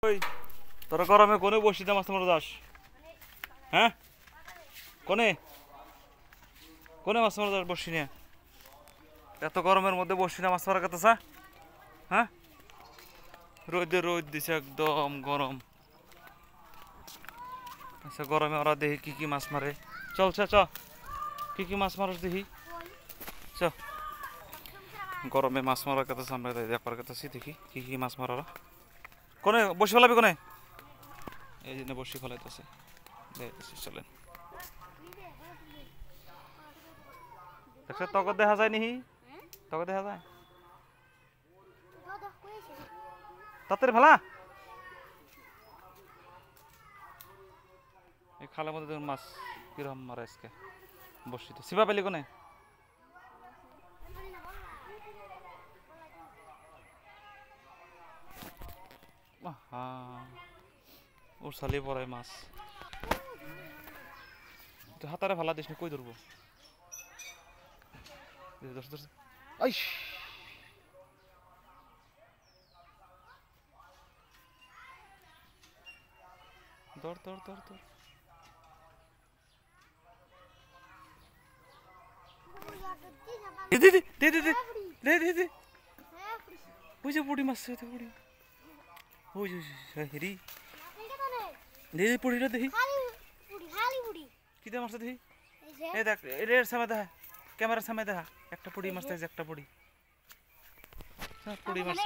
ওই তোরা গরমে কোনে বসিতে মাছ মারা যাস? হ্যাঁ, কোনে কোনে মাছ মারা যাস বসি না? এত গরমের মধ্যে বসি না মাছ মারা কথা? হ্যাঁ, রোদে রোদ দিছে একদম গরম। আচ্ছা গরমে ওরা দেখি কি কি মাছ মারে। চল চ চ, কি কি মাছ মারস দেখি চ। গরমে মাছ মারার কথা আমরা দেখার কথা দেখি কি কি মাছ মারা। কোনে বসে ফেলাবি কোনে? এই জন্য বসে ফেলাইতেছে, চলেন। দেখছো তক দেখা যায় নিহি, তক দেখা যায় তাড়াতাড়ি ফেলা। এই খালের মধ্যে দেখুন মাছ কিরকম মারা আজকে বসিতে। শিবা পেলি কোনে? ওর সালি পড়ায় মাছ হাতারে ফালা দিস না, কই ধরবো? ধর ধর ধর ধর। পুড়ি মাছ পুড়ি হেরি পুড়িটা দেখি কি মাছ দেখি। এই দেখ এর সামনে দেখা, ক্যামেরার সামনে দেখা একটা পুড়ি মাছ, একটা পুড়ি পুড়ি মাছ।